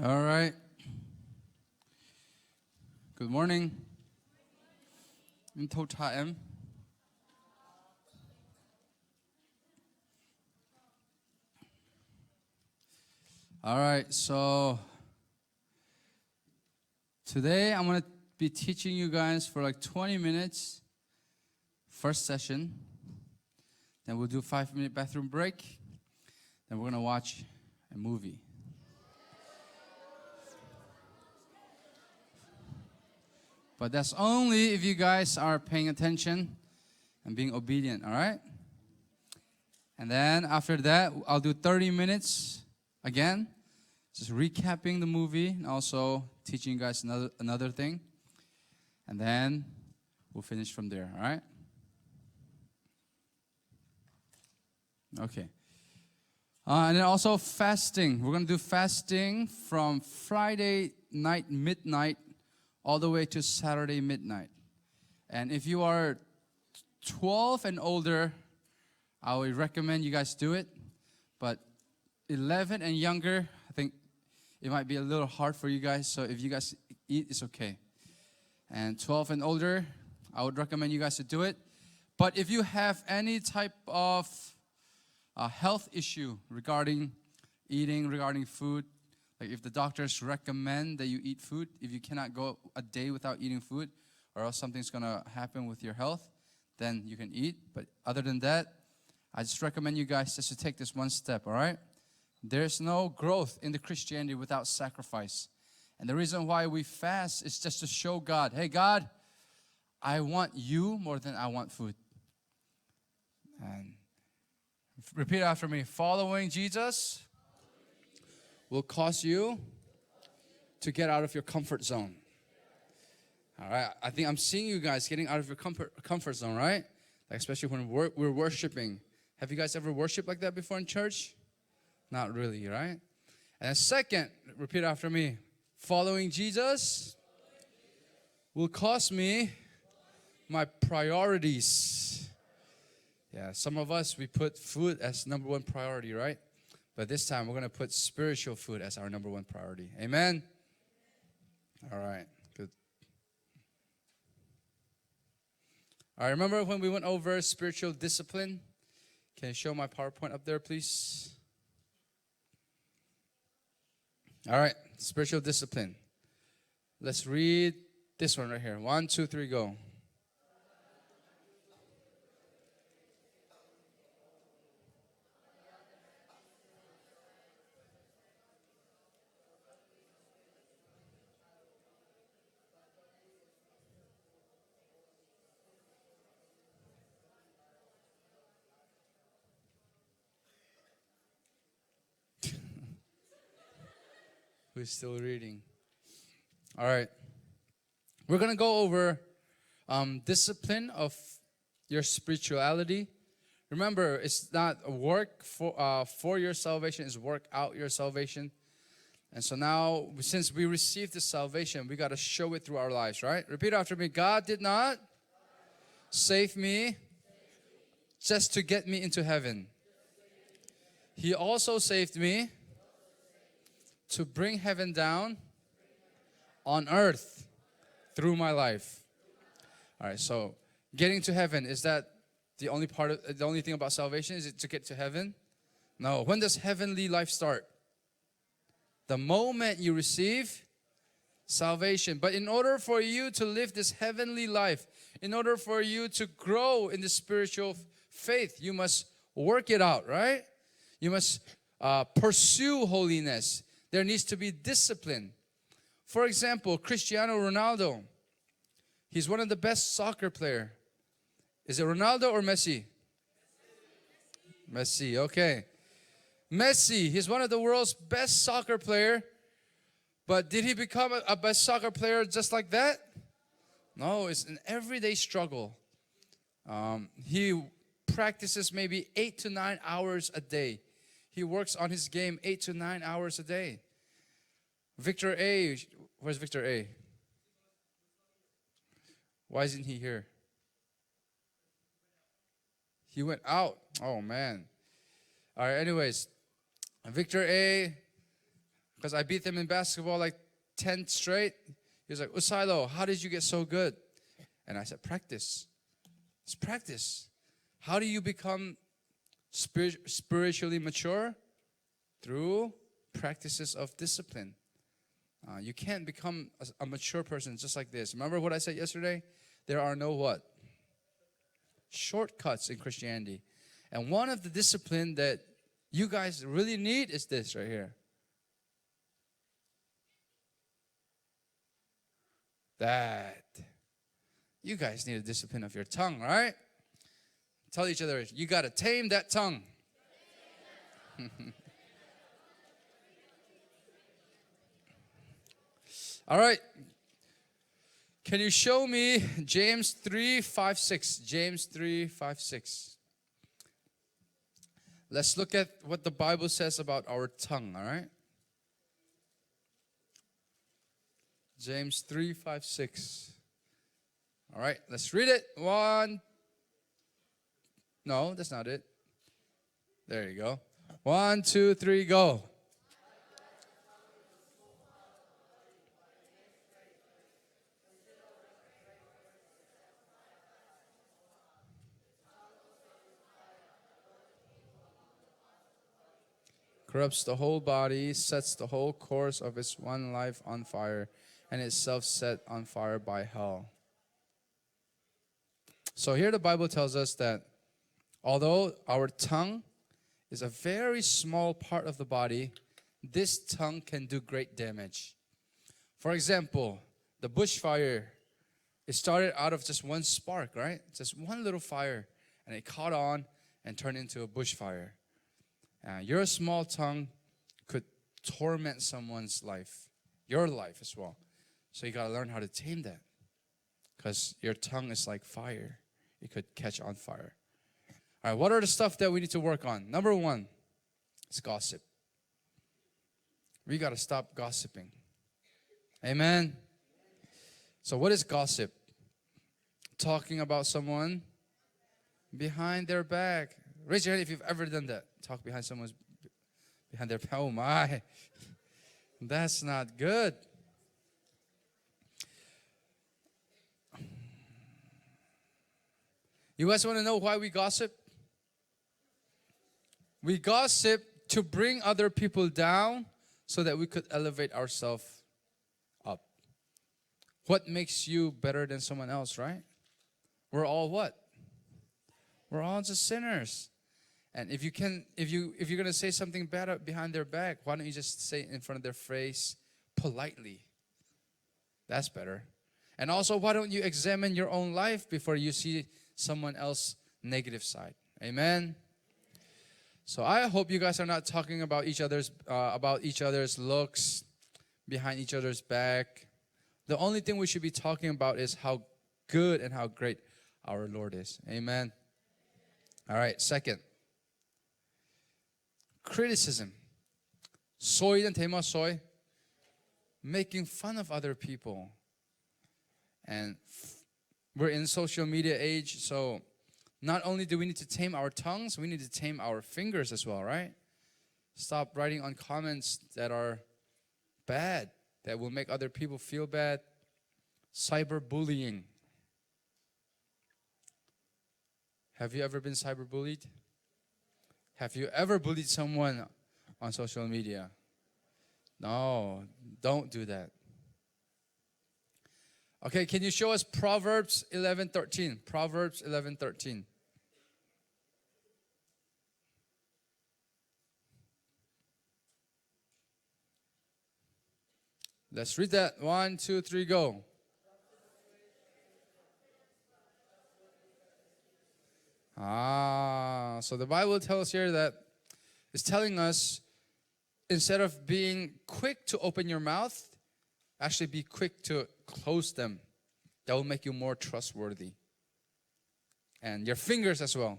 All right. Good morning. In Totaem. All right. So today I'm going to be teaching you guys for like 20 minutes. First session. Then we'll do a 5-minute bathroom break. Then we're going to watch a movie. But that's only if you guys are paying attention and being obedient, all right? And then after that, I'll do 30 minutes again, just recapping the movie and also teaching you guys another thing. And then we'll finish from there, all right? Okay. And then also fasting. We're going to do fasting from Friday night midnight all the way to Saturday midnight. And if you are 12 and older, I would recommend you guys do it. But 11 and younger, I think it might be a little hard for you guys. So if you guys eat, it's okay. And 12 and older, I would recommend you guys to do it. But if you have any type of health issue regarding eating, regarding food, like if the doctors recommend that you eat food, if you cannot go a day without eating food, or else something's going to happen with your health, then you can eat. But other than that, I just recommend you guys just to take this one step, all right? There's no growth in the Christianity without sacrifice. And the reason why we fast is just to show God, hey, God, I want you more than I want food. And repeat after me. Following Jesus will cause you to get out of your comfort zone. All right, I think I'm seeing you guys getting out of your comfort zone, right? Like especially when we're worshiping. Have you guys ever worshiped like that before in church? Not really, right? And then second, repeat after me. Following Jesus will cost me my priorities. Yeah, some of us, we put food as number one priority, right? But this time, we're going to put spiritual food as our number one priority. Amen? All right, good. All right, remember when we went over spiritual discipline? Can you show my PowerPoint up there, please? All right, spiritual discipline. Let's read this one right here. 1, 2, 3, go. Who's still reading? All right. We're going to go over discipline of your spirituality. Remember, it's not a work for your salvation. It's work out your salvation. And so now, since we received this salvation, we got to show it through our lives, right? Repeat after me. God did not save me just to get me into heaven. He also saved me to bring heaven down on earth through my life. All right, so getting to heaven, is that the only thing about salvation? Is it to get to heaven? No. When does heavenly life start? The moment you receive salvation. But in order for you to live this heavenly life, in order for you to grow in the spiritual faith, you must work it out, right? You must pursue holiness. There needs to be discipline. For example, Cristiano Ronaldo. He's one of the best soccer players. Is it Ronaldo or Messi? Messi, okay. Messi, he's one of the world's best soccer player. But did he become a best soccer player just like that? No, it's an everyday struggle. He practices maybe 8 to 9 hours a day. He works on his game 8 to 9 hours a day. Victor A. Where's Victor A? Why isn't he here? He went out. Oh, man. All right, anyways. Victor A. because I beat them in basketball like 10 straight. He was like, Sailo, how did you get so good? And I said, practice. It's practice. How do you become spiritually mature? Through practices of discipline. You can't become a mature person just like this. Remember what I said yesterday? There are no what? Shortcuts in Christianity. And one of the discipline that you guys really need is this right here. That. You guys need a discipline of your tongue, right? Tell each other, you got to tame that tongue. All right. Can you show me James 3:5-6? James 3:5-6. Let's look at what the Bible says about our tongue, all right? James 3:5-6. All right, let's read it. No, that's not it. There you go. 1, 2, 3, go. Corrupts the whole body, sets the whole course of its one life on fire, and itself set on fire by hell. So here the Bible tells us that although our tongue is a very small part of the body, this tongue can do great damage. For example, the bushfire, it started out of just one spark, right? Just one little fire, and it caught on and turned into a bushfire. Your small tongue could torment someone's life, your life as well. So you got to learn how to tame that, because your tongue is like fire. It could catch on fire. All right, what are the stuff that we need to work on? Number 1 is gossip. We got to stop gossiping. Amen. So what is gossip? Talking about someone behind their back. Raise your hand if you've ever done that. Talk behind their back. Oh my. That's not good. You guys want to know why we gossip? We gossip to bring other people down so that we could elevate ourselves up. What makes you better than someone else, right? We're all what? We're all just sinners. And if you're gonna say something bad behind their back, why don't you just say it in front of their face politely? That's better. And also, why don't you examine your own life before you see someone else's negative side? Amen. So I hope you guys are not talking about each other's looks behind each other's back. The only thing we should be talking about is how good and how great our Lord is. Amen. All right, second. Criticism. 소위는 대마 소위. Making fun of other people. And we're in social media age, so not only do we need to tame our tongues, we need to tame our fingers as well, right? Stop writing on comments that are bad, that will make other people feel bad. Cyberbullying. Have you ever been cyberbullied? Have you ever bullied someone on social media? No, don't do that. Okay, can you show us Proverbs 11:13? Proverbs 11:13. Let's read that. 1, 2, 3, go. So the Bible tells here that it's telling us, instead of being quick to open your mouth, actually be quick to close them. That will make you more trustworthy. And your fingers as well.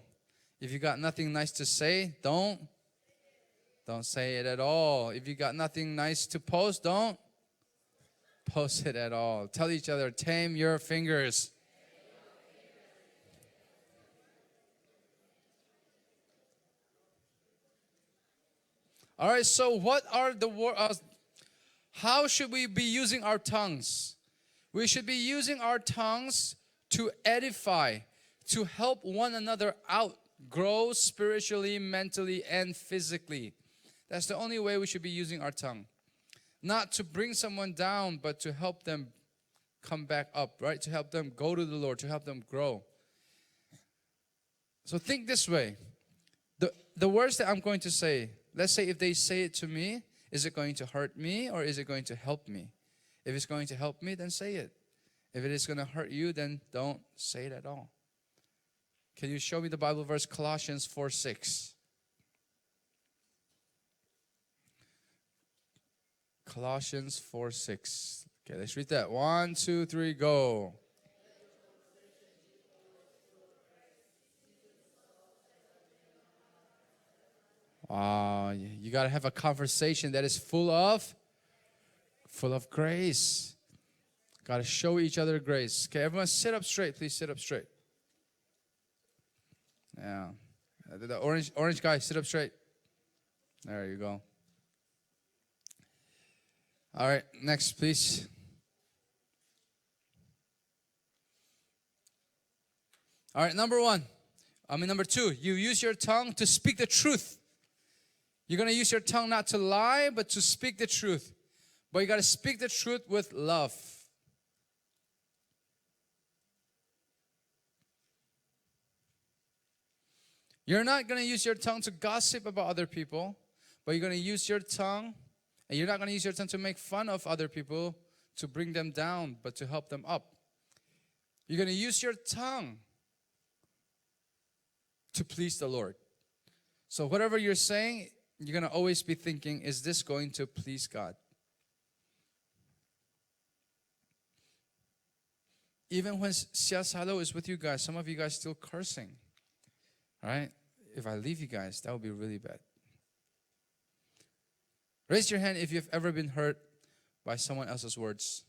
If you got nothing nice to say, don't say it at all. If you got nothing nice to post, don't post it at all. Tell each other, tame your fingers. All right, so what are the How should we be using our tongues? We should be using our tongues to edify, to help one another out, grow spiritually, mentally, and physically. That's the only way we should be using our tongue. Not to bring someone down, but to help them come back up, right? To help them go to the Lord, to help them grow. So think this way. The words that I'm going to say, let's say if they say it to me, is it going to hurt me or is it going to help me? If it's going to help me, then say it. If it is going to hurt you, then don't say it at all. Can you show me the Bible verse, Colossians 4:6? Colossians 4:6. Okay, let's read that. 1, 2, 3, go. Wow, you got to have a conversation that is full of grace. Got to show each other grace. Okay, everyone sit up straight. Please sit up straight. Yeah. The orange guy, sit up straight. There you go. All right, next, please. All right, number two, you use your tongue to speak the truth. You're going to use your tongue not to lie, but to speak the truth. But you got to speak the truth with love. You're not going to use your tongue to gossip about other people, but you're going to use your tongue, and you're not going to use your tongue to make fun of other people, to bring them down, but to help them up. You're going to use your tongue to please the Lord. So whatever you're saying, you're going to always be thinking, is this going to please God? Even when Sailo is with you guys, some of you guys still cursing. All right? If I leave you guys, that would be really bad. Raise your hand if you've ever been hurt by someone else's words.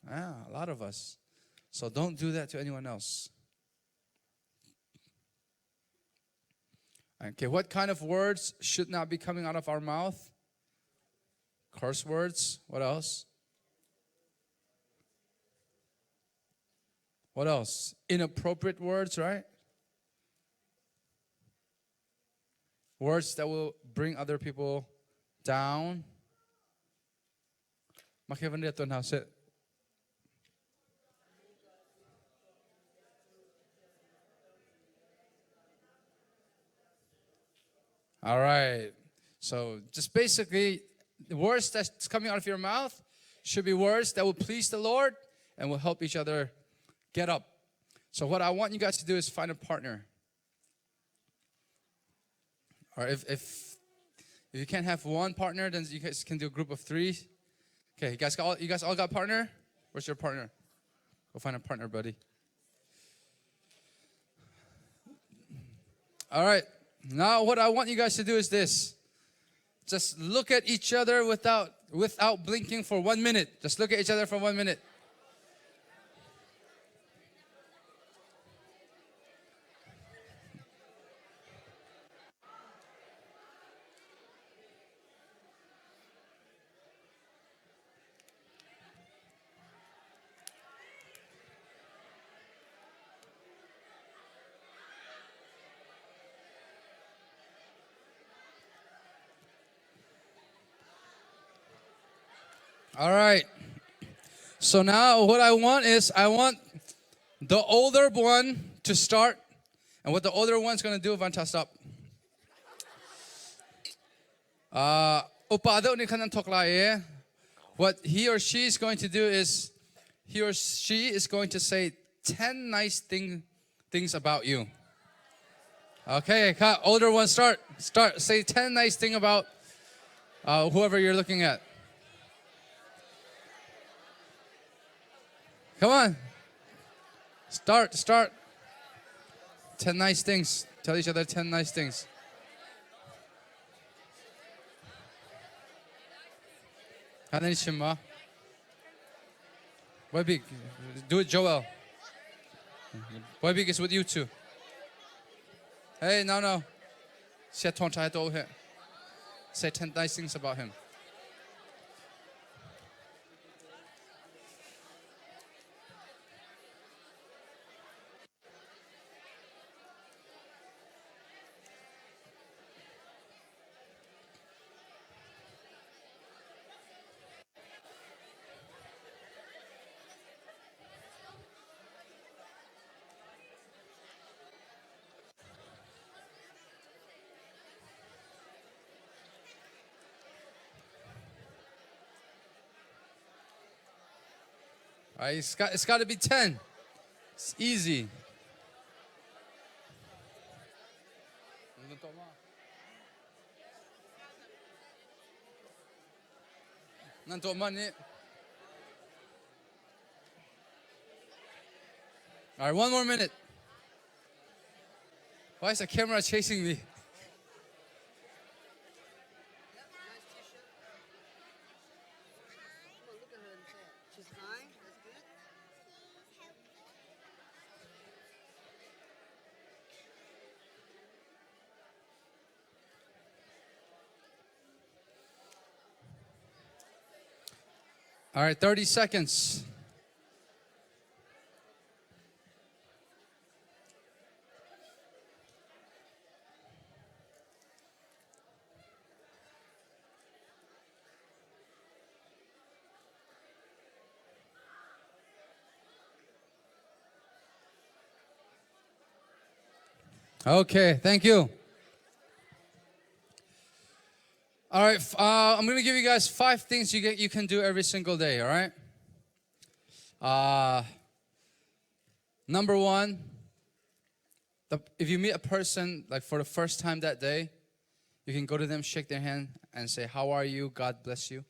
A lot of us. So don't do that to anyone else. Okay, what kind of words should not be coming out of our mouth? Curse words. What else? What else? Inappropriate words, right? Words that will bring other people down. All right. So just basically, the words that's coming out of your mouth should be words that will please the Lord and will help each other get up. So what I want you guys to do is find a partner. Or if you can't have one partner, then you guys can do a group of 3. Okay, you guys all got a partner? Where's your partner? Go find a partner, buddy. All right. Now what I want you guys to do is this. Just look at each other without blinking for 1 minute. Just look at each other for 1 minute. All right. So now what I want the older one to start. And what the older one's going to do, Vanta, stop. What he or she is going to do is, he or she is going to say 10 nice things about you. Okay, older one, start. Say 10 nice things about whoever you're looking at. Come on. Start. 10 nice things. Tell each other 10 nice things. Boy Big, do it, Joel. Boy Big is with you too. Hey, no. Say 10 nice things about him. All right, it's got to be 10. It's easy. All right, one more minute. Why is the camera chasing me? All right, 30 seconds. Okay, thank you. All right, I'm going to give you guys 5 things you can do every single day, all right? Number 1, if you meet a person like for the first time that day, you can go to them, shake their hand, and say, "How are you? God bless you."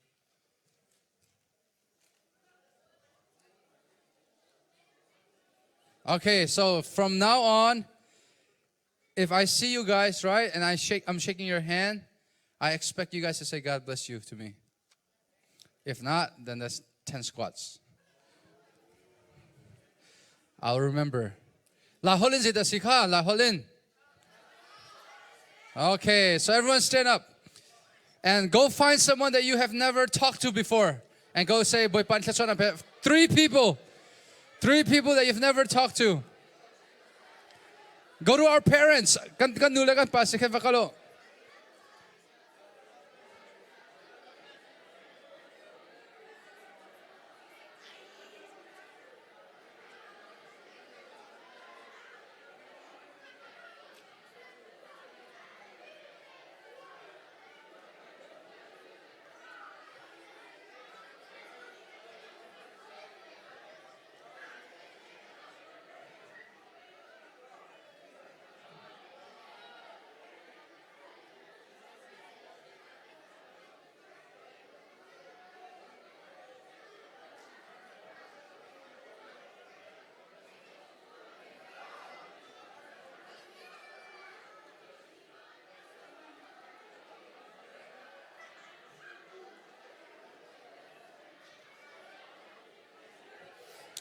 Okay, so from now on, if I see you guys, right, and I'm shaking your hand, I expect you guys to say, "God bless you" to me. If not, then that's 10 squats. I'll remember. La Holin zita sikha, La Holin. Okay, so everyone stand up. And go find someone that you have never talked to before. And go say, "Boy, 3 people. 3 people that you've never talked to. Go to our parents.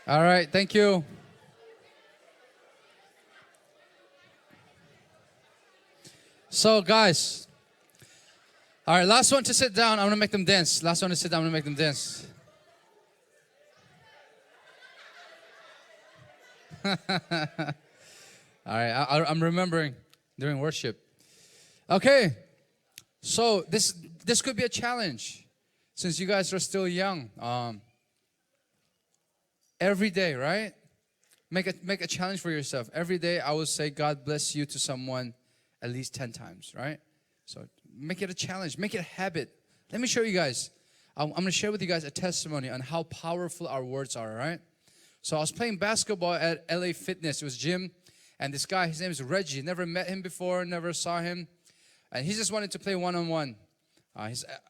All right, thank you. So guys, all right, last one to sit down. I'm gonna make them dance. Last one to sit down. I'm gonna make them dance. All right, I'm remembering during worship. Okay, so this could be a challenge, since you guys are still young. Every day, right? Make a challenge for yourself. Every day, I will say, "God bless you" to someone at least 10 times, right? So make it a challenge. Make it a habit. Let me show you guys. I'm going to share with you guys a testimony on how powerful our words are, right? So I was playing basketball at LA Fitness. It was gym. And this guy, his name is Reggie. Never met him before, never saw him. And he just wanted to play one-on-one.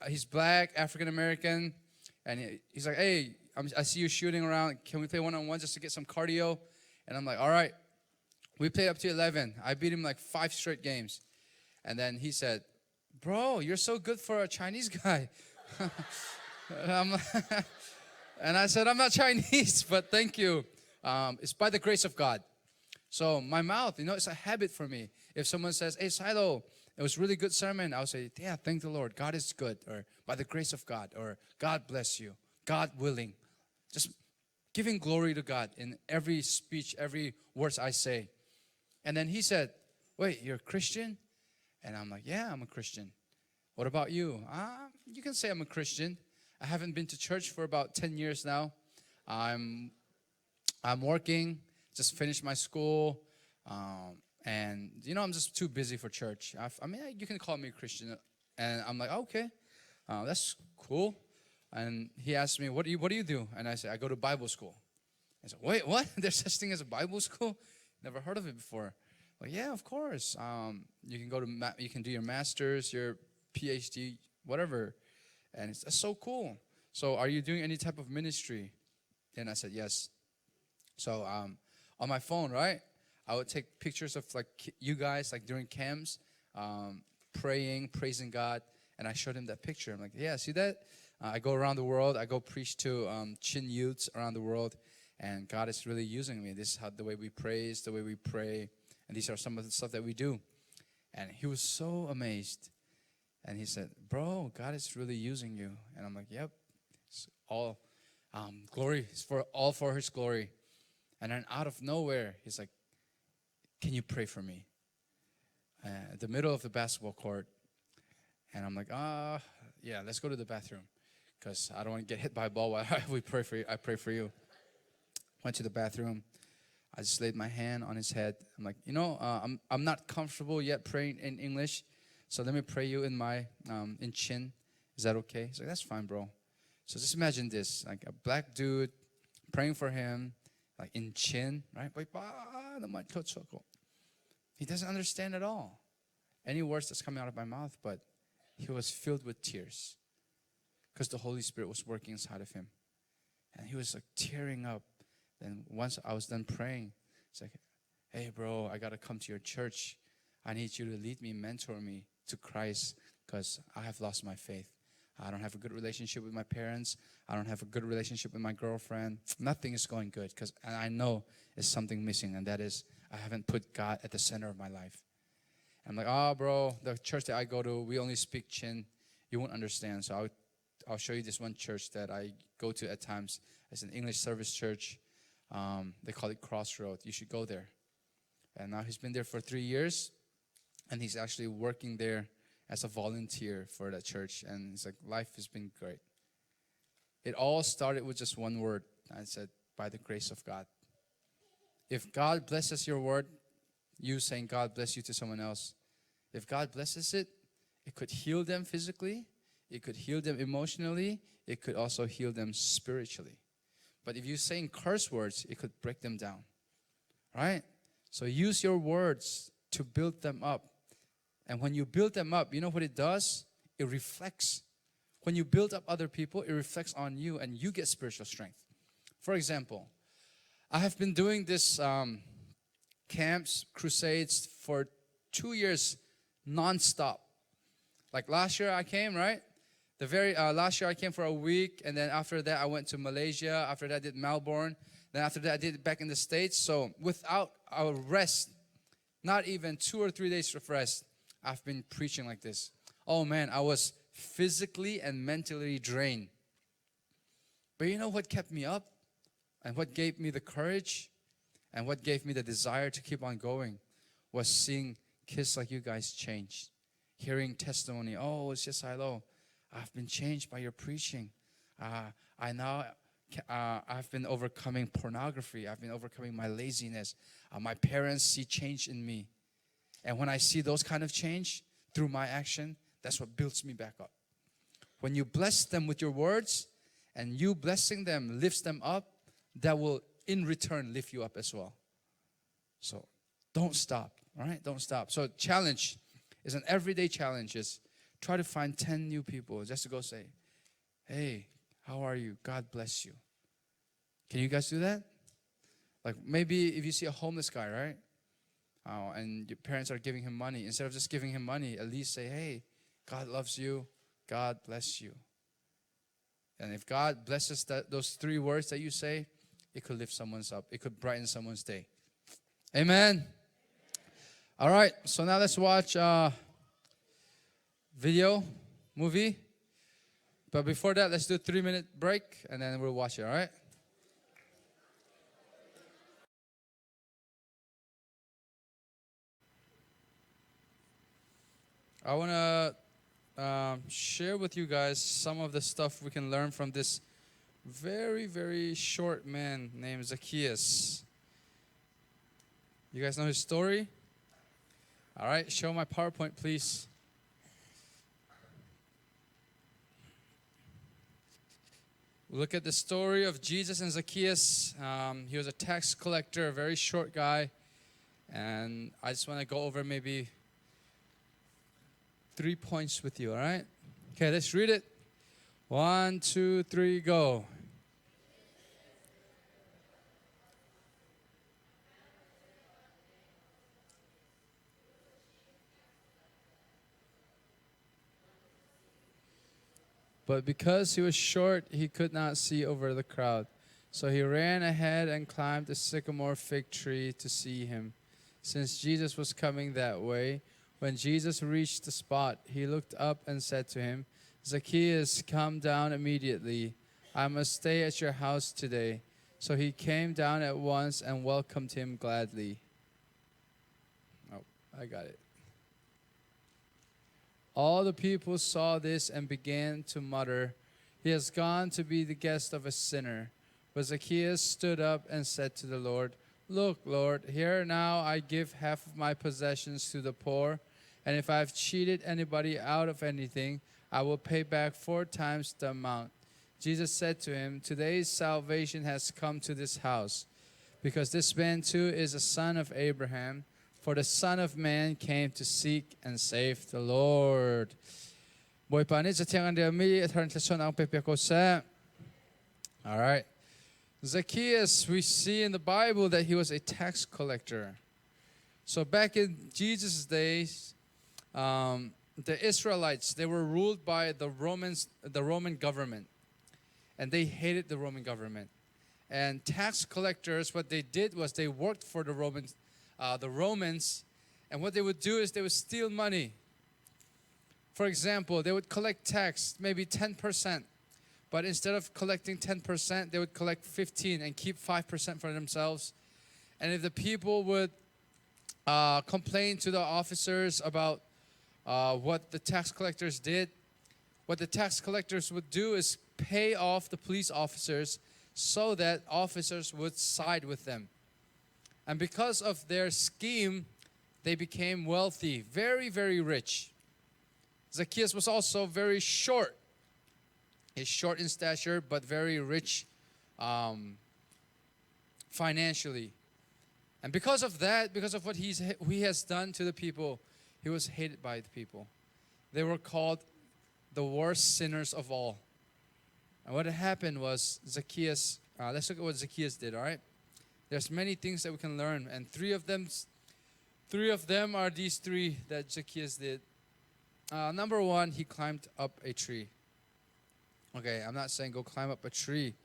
He's black, African-American. And he's like, "Hey, I see you shooting around. Can we play one-on-one just to get some cardio?" And I'm like, "All right." We played up to 11. I beat him like 5 straight games. And then he said, "Bro, you're so good for a Chinese guy." And I said, "I'm not Chinese, but thank you. It's by the grace of God." So my mouth, it's a habit for me. If someone says, "Hey, Sailo, it was a really good sermon," I'll say, "Yeah, thank the Lord. God is good," or "by the grace of God," or "God bless you," "God willing." Just giving glory to God in every speech, every words I say. And then he said, "Wait, you're a Christian?" And I'm like, "Yeah, I'm a Christian." "What about you?" You can say I'm a Christian. I haven't been to church for about 10 years now. I'm working, just finished my school. And, I'm just too busy for church. You can call me a Christian. And I'm like, "Okay, that's cool." And he asked me, what do you do?" And I said, "I go to Bible school." I said, wait, what? There's such thing as a Bible school? Never heard of it before. Like, yeah, of course. You can go to you can do your master's, your PhD, whatever. And that's so cool. So are you doing any type of ministry? And I said, yes. So on my phone, right, I would take pictures of like you guys like during camps, praying, praising God. And I showed him that picture. I'm like, yeah, see that? I go around the world. I go preach to Chin youths around the world. And God is really using me. This is how the way we praise, the way we pray. And these are some of the stuff that we do. And he was so amazed. And he said, bro, God is really using you. And I'm like, yep. It's all glory. It's all for his glory. And then out of nowhere, he's like, can you pray for me? At the middle of the basketball court. And I'm like, yeah, let's go to the bathroom. Because I don't want to get hit by a ball while we pray for you. I pray for you. Went to the bathroom. I just laid my hand on his head. I'm like, I'm not comfortable yet praying in English. So let me pray you in my in Chin. Is that okay? He's like, that's fine, bro. So just imagine this, like a black dude praying for him, like in Chin, right? He doesn't understand at all any words that's coming out of my mouth, but he was filled with tears because the Holy Spirit was working inside of him. And he was like tearing up. Then once I was done praying, it's like, hey, bro, I got to come to your church. I need you to lead me, mentor me to Christ because I have lost my faith. I don't have a good relationship with my parents. I don't have a good relationship with my girlfriend. Nothing is going good because I know there's something missing, and that is I haven't put God at the center of my life. And I'm like, bro, the church that I go to, we only speak Chin. You won't understand. So I'll show you this one church that I go to at times. It's an English service church. They call it Crossroad. You should go there. And now he's been there for 3 years. And he's actually working there as a volunteer for that church. And he's like, life has been great. It all started with just one word. I said, by the grace of God. If God blesses your word, you saying God bless you to someone else. If God blesses it, it could heal them physically. It could heal them emotionally. It could also heal them spiritually. But if you're saying curse words, it could break them down. Right? So use your words to build them up. And when you build them up, you know what it does? It reflects. When you build up other people, it reflects on you and you get spiritual strength. For example, I have been doing this camps, crusades for 2 years non-stop. Like last year I came, right? The very last year I came for a week, and then after that I went to Malaysia. After that I did Melbourne. Then after that I did it back in the States. So without a rest, not even 2 or 3 days of rest, I've been preaching like this. Oh man, I was physically and mentally drained. But you know what kept me up? And what gave me the courage? And what gave me the desire to keep on going? Was seeing kids like you guys change. Hearing testimony. Oh, it's just Sailo. I've been changed by your preaching. I've been overcoming pornography. I've been overcoming my laziness. My parents see change in me. And when I see those kind of change through my action, that's what builds me back up. When you bless them with your words, and you blessing them lifts them up, that will in return lift you up as well. So don't stop, all right? Don't stop. So challenge is an everyday challenge. Is try to find 10 new people just to go say, hey, how are you? God bless you. Can you guys do that? Like maybe if you see a homeless guy, right? And your parents are giving him money. Instead of just giving him money, at least say, hey, God loves you. God bless you. And if God blesses those 3 words that you say, it could lift someone's up. It could brighten someone's day. Amen. All right. So now let's watch movie. But before that, let's do a 3-minute break, and then we'll watch it, all right? I want to share with you guys some of the stuff we can learn from this very, very short man named Zacchaeus. You guys know his story? All right, show my PowerPoint, please. Look at the story of Jesus and Zacchaeus. He was a tax collector, a very short guy. And I just want to go over maybe 3 points with you, all right? Okay, let's read it. 1, 2, 3, go. But because he was short, he could not see over the crowd. So he ran ahead and climbed a sycamore fig tree to see him, since Jesus was coming that way. When Jesus reached the spot, he looked up and said to him, Zacchaeus, come down immediately. I must stay at your house today. So he came down at once and welcomed him gladly. Oh, I got it. All the people saw this and began to mutter, he has gone to be the guest of a sinner. But Zacchaeus stood up and said to the Lord, look, Lord, here now I give half of my possessions to the poor, and if I have cheated anybody out of anything, I will pay back 4 times the amount. Jesus said to him, today's salvation has come to this house, because this man too is a son of Abraham. For the Son of Man came to seek and save the Lord. All right. Zacchaeus, we see in the Bible that he was a tax collector. So back in Jesus' days, the Israelites, they were ruled by the Roman government. And they hated the Roman government. And tax collectors, what they did was they worked for the Romans, and what they would do is they would steal money. For example, they would collect tax, maybe 10%, but instead of collecting 10%, they would collect 15 and keep 5% for themselves. And if the people would complain to the officers about what the tax collectors did, what the tax collectors would do is pay off the police officers so that officers would side with them. And because of their scheme, they became wealthy, very, very rich. Zacchaeus was also very short. He's short in stature, but very rich financially. And because of that, because of what he has done to the people, he was hated by the people. They were called the worst sinners of all. And what happened was Zacchaeus, let's look at what Zacchaeus did, all right? There's many things that we can learn, and three of them are these 3 that Zacchaeus did. Number 1, he climbed up a tree. Okay, I'm not saying go climb up a tree,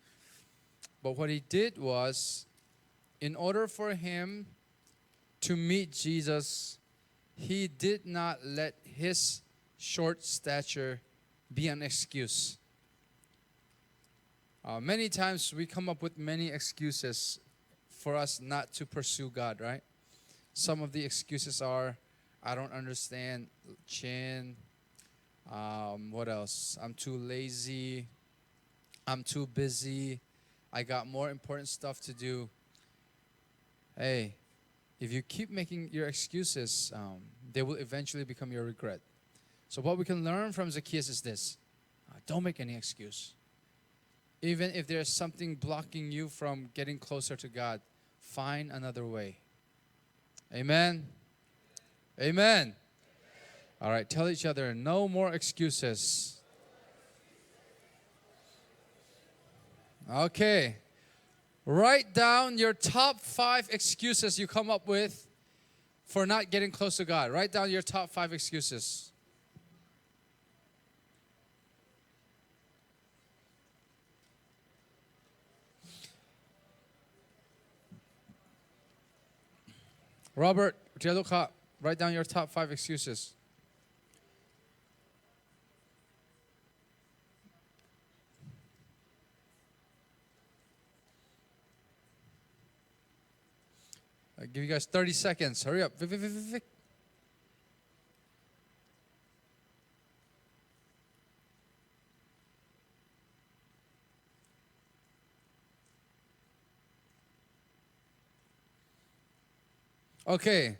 but what he did was, in order for him to meet Jesus, he did not let his short stature be an excuse. Many times we come up with many excuses for us not to pursue God, right? Some of the excuses are, I don't understand chin. What else? I'm too lazy. I'm too busy. I got more important stuff to do. Hey, if you keep making your excuses, they will eventually become your regret. So what we can learn from Zacchaeus is this. Don't make any excuse. Even if there's something blocking you from getting closer to God, find another way. Amen? Amen. All right, tell each other, no more excuses. Okay. Write down your top 5 excuses you come up with for not getting close to God. Write down your top 5 excuses. Robert, write down your top 5 excuses. I'll give you guys 30 seconds. Hurry up. Vic. Okay.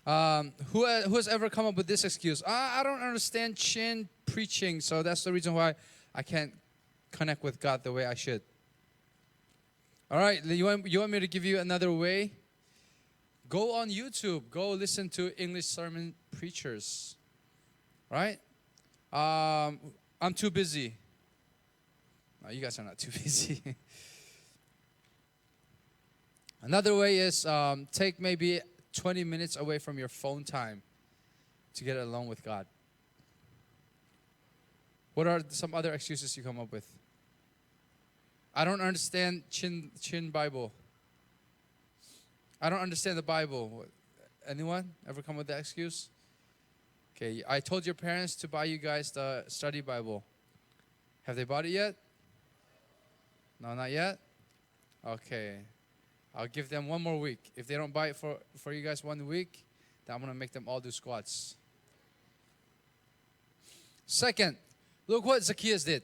Who has ever come up with this excuse? I don't understand chin preaching, so that's the reason why I can't connect with God the way I should. All right, you want me to give you another way? Go on YouTube. Go listen to English sermon preachers. Right? I'm too busy. No, you guys are not too busy. Another way is take maybe 20 minutes away from your phone time to get alone with God. What are some other excuses you come up with? I don't understand Chin Bible. I don't understand the Bible. Anyone ever come with that excuse? Okay, I told your parents to buy you guys the study Bible. Have they bought it yet? No, not yet? Okay. I'll give them one more week. If they don't buy it for you guys 1 week, then I'm going to make them all do squats. Second, look what Zacchaeus did.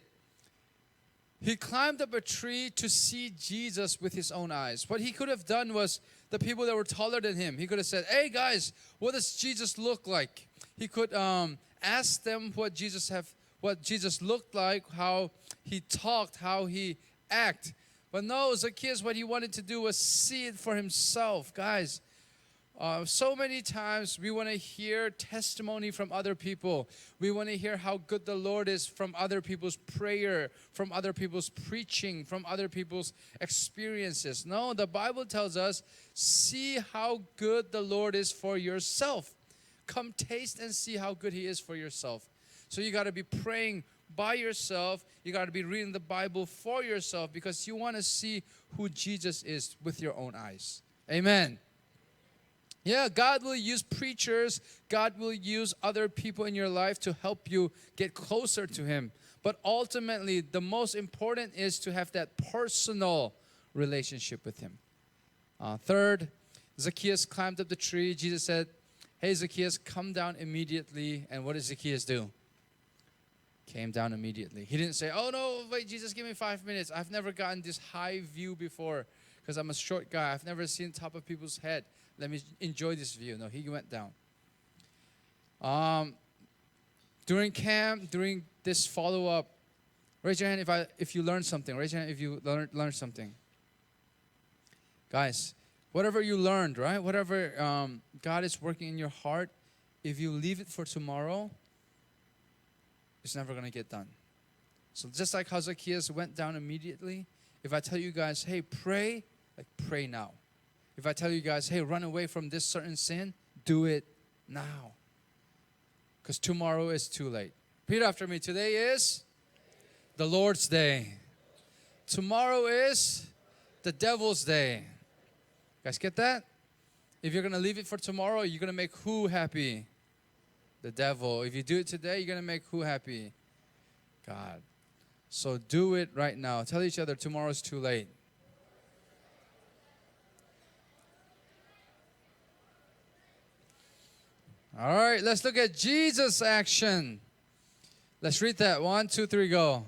He climbed up a tree to see Jesus with his own eyes. What he could have done was the people that were taller than him. He could have said, hey guys, what does Jesus look like? He could ask them what Jesus looked like, how he talked, how he acted. But no, Zacchaeus, what he wanted to do was see it for himself. Guys, so many times we want to hear testimony from other people. We want to hear how good the Lord is from other people's prayer, from other people's preaching, from other people's experiences. No, the Bible tells us, see how good the Lord is for yourself. Come taste and see how good He is for yourself. So you got to be praying by yourself. You got to be reading the Bible for yourself because you want to see who Jesus is with your own eyes. Amen. Yeah, God will use preachers. God will use other people in your life to help you get closer to Him. But ultimately, the most important is to have that personal relationship with Him. Third, Zacchaeus climbed up the tree. Jesus said, hey, Zacchaeus, come down immediately. And what did Zacchaeus do? Came down immediately. He didn't say, oh no, wait, Jesus, give me 5 minutes. I've never gotten this high view before because I'm a short guy. I've never seen top of people's head. Let me enjoy this view. No, he went down. During camp, during this follow-up, raise your hand if you learned something. Raise your hand if you learned something. Guys, whatever you learned, right? Whatever God is working in your heart, if you leave it for tomorrow, it's never going to get done. So just like how Zacchaeus went down immediately, if I tell you guys, hey, pray, like pray now. If I tell you guys, hey, run away from this certain sin, do it now. Because tomorrow is too late. Repeat after me. Today is the Lord's day. Tomorrow is the devil's day. Guys, get that? If you're going to leave it for tomorrow, you're going to make who happy? The devil. If you do it today, you're going to make who happy? God. So do it right now. Tell each other tomorrow's too late. All right, let's look at Jesus' action. Let's read that. 1, 2, 3, go.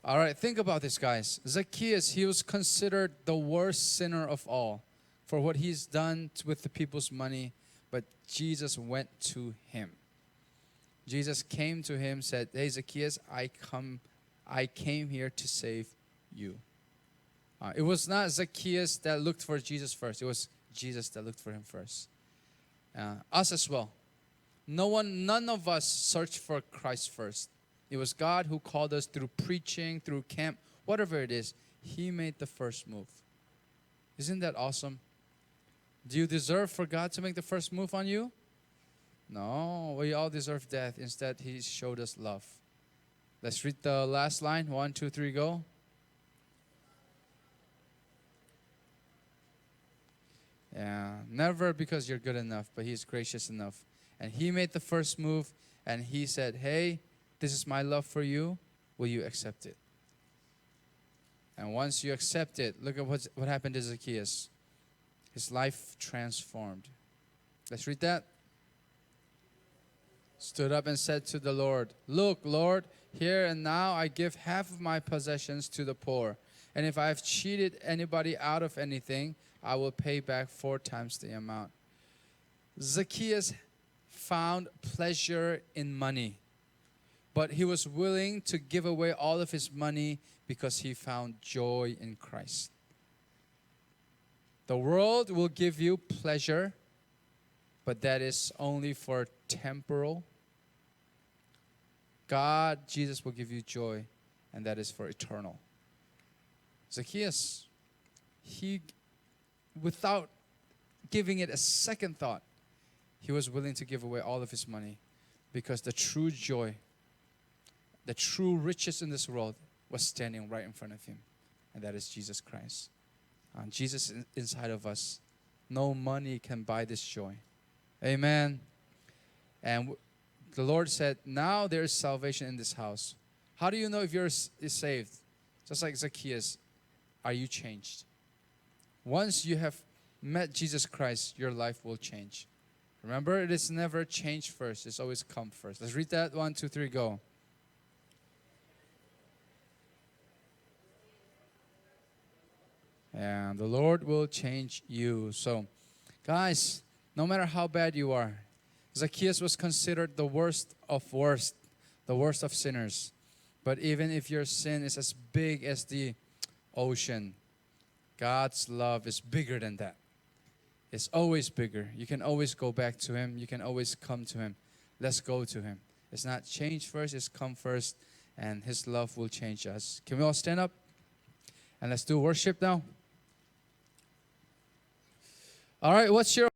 All right, think about this, guys. Zacchaeus, he was considered the worst sinner of all for what he's done with the people's money, but Jesus went to him. Jesus came to him, said, hey, Zacchaeus, I came here to save you. It was not Zacchaeus that looked for Jesus first. It was Jesus that looked for him first. Us as well. None of us searched for Christ first. It was God who called us through preaching, through camp, whatever it is. He made the first move. Isn't that awesome? Do you deserve for God to make the first move on you? No, we all deserve death. Instead, He showed us love. Let's read the last line. 1, 2, 3, go. Yeah, never because you're good enough, but He's gracious enough. And He made the first move, and He said, hey, this is my love for you. Will you accept it? And once you accept it, look at what happened to Zacchaeus. His life transformed. Let's read that. Stood up and said to the Lord, look, Lord, here and now I give half of my possessions to the poor. And if I have cheated anybody out of anything, I will pay back 4 times the amount. Zacchaeus found pleasure in money. but he was willing to give away all of his money because he found joy in Christ. The world will give you pleasure, but that is only for temporal. God, Jesus will give you joy, and that is for eternal. Zacchaeus, he, without giving it a second thought, he was willing to give away all of his money because the true joy, the true riches in this world was standing right in front of him, and that is Jesus Christ. Jesus inside of us. No money can buy this joy. Amen. And the Lord said, now there is salvation in this house. How do you know if you're saved? Just like Zacchaeus, are you changed? Once you have met Jesus Christ, your life will change. Remember, it is never change first. It's always come first. Let's read that. 1, 2, 3, go. And the Lord will change you. So, guys, no matter how bad you are, Zacchaeus was considered the worst of worst, the worst of sinners. But even if your sin is as big as the ocean, God's love is bigger than that. It's always bigger. You can always go back to Him. You can always come to Him. Let's go to Him. It's not change first, it's come first, and His love will change us. Can we all stand up? And let's do worship now. All right, what's your